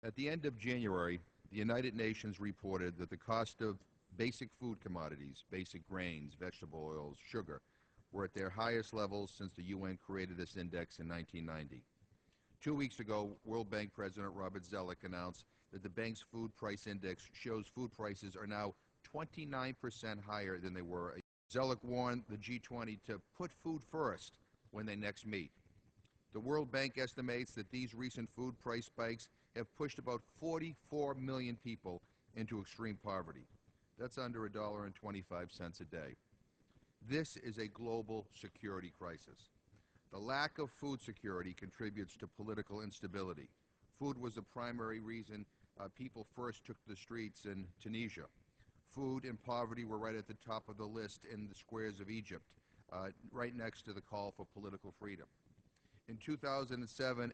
At the end of January, the United Nations reported that the cost of basic food commodities, basic grains, vegetable oils, sugar, were at their highest levels since the UN created this index in 1990. 2 weeks ago, World Bank President Robert Zoellick announced that the bank's food price index shows food prices are now 29% higher than they were. Zoellick warned the G20 to put food first when they next meet. The World Bank estimates that these recent food price spikes have pushed about 44 million people into extreme poverty. That's under $1.25 a day. This is a global security crisis. The lack of food security contributes to political instability. Food was the primary reason people first took to the streets in Tunisia. Food and poverty were right at the top of the list in the squares of Egypt, right next to the call for political freedom. In 2007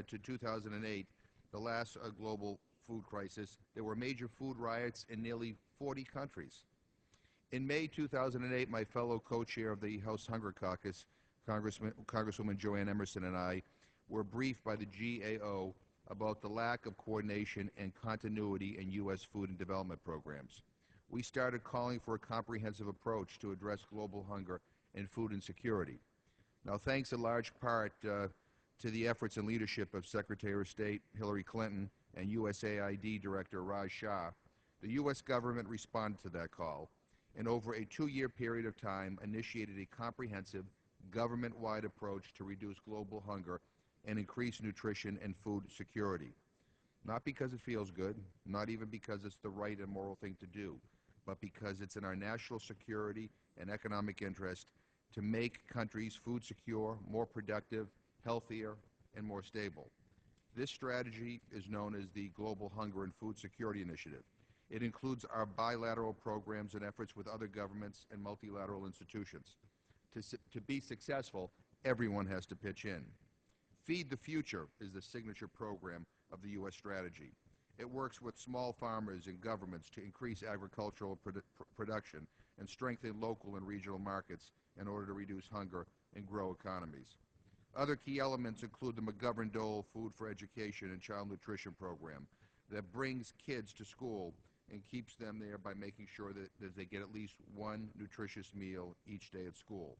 to 2008, the last global food crisis, there were major food riots in nearly 40 countries. In May 2008, my fellow co-chair of the House Hunger Caucus, Congresswoman Joanne Emerson, and I were briefed by the GAO about the lack of coordination and continuity in U.S. food and development programs. We started calling for a comprehensive approach to address global hunger and food insecurity. Now, thanks in large part to the efforts and leadership of Secretary of State Hillary Clinton and USAID Director Raj Shah, the U.S. government responded to that call and over a 2-year period of time initiated a comprehensive government-wide approach to reduce global hunger and increase nutrition and food security. Not because it feels good, not even because it's the right and moral thing to do, but because it's in our national security and economic interest to make countries food secure, more productive, healthier, and more stable. This strategy is known as the Global Hunger and Food Security Initiative. It includes our bilateral programs and efforts with other governments and multilateral institutions. To be successful, everyone has to pitch in. Feed the Future is the signature program of the U.S. strategy. It works with small farmers and governments to increase agricultural production and strengthen local and regional markets in order to reduce hunger and grow economies. Other key elements include the McGovern Dole Food for Education and Child Nutrition Program that brings kids to school and keeps them there by making sure that they get at least one nutritious meal each day at school.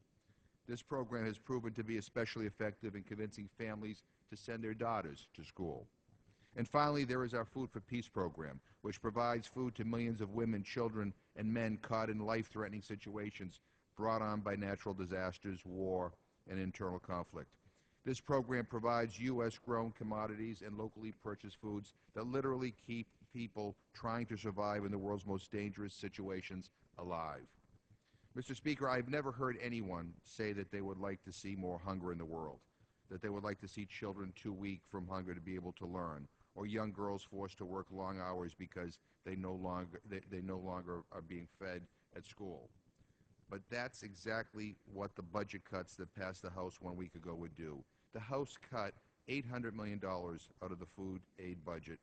This program has proven to be especially effective in convincing families to send their daughters to school. And finally, there is our Food for Peace program, which provides food to millions of women, children, and men caught in life-threatening situations brought on by natural disasters, war, and internal conflict. This program provides U.S.-grown commodities and locally purchased foods that literally keep people trying to survive in the world's most dangerous situations alive. Mr. Speaker, I've never heard anyone say that they would like to see more hunger in the world, that they would like to see children too weak from hunger to be able to learn, or young girls forced to work long hours because they no longer are being fed at school. But that's exactly what the budget cuts that passed the House 1 week ago would do. The House cut $800 million out of the food aid budget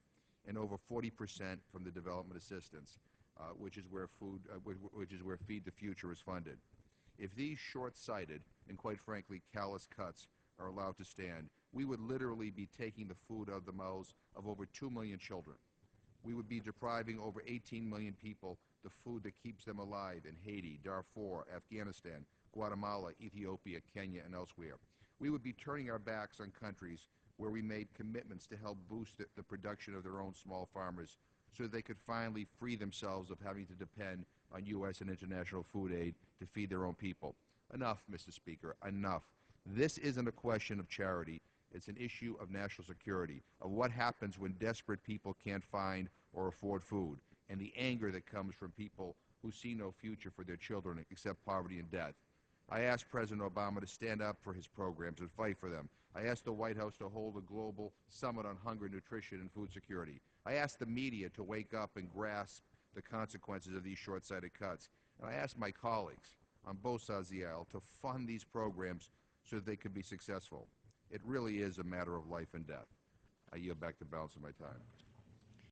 and over 40% from the development assistance, which is where Feed the Future is funded. If these short-sighted and, quite frankly, callous cuts are allowed to stand, we would literally be taking the food out of the mouths of over 2 million children. We would be depriving over 18 million people the food that keeps them alive in Haiti, Darfur, Afghanistan, Guatemala, Ethiopia, Kenya, and elsewhere. We would be turning our backs on countries where we made commitments to help boost the production of their own small farmers so that they could finally free themselves of having to depend on U.S. and international food aid to feed their own people. Enough, Mr. Speaker, enough. This isn't a question of charity. It's an issue of national security, of what happens when desperate people can't find or afford food, and the anger that comes from people who see no future for their children except poverty and death. I asked President Obama to stand up for his programs and fight for them. I asked the White House to hold a global summit on hunger, nutrition, and food security. I asked the media to wake up and grasp the consequences of these short-sighted cuts. And I asked my colleagues on both sides of the aisle to fund these programs so that they could be successful. It really is a matter of life and death. I yield back the balance of my time.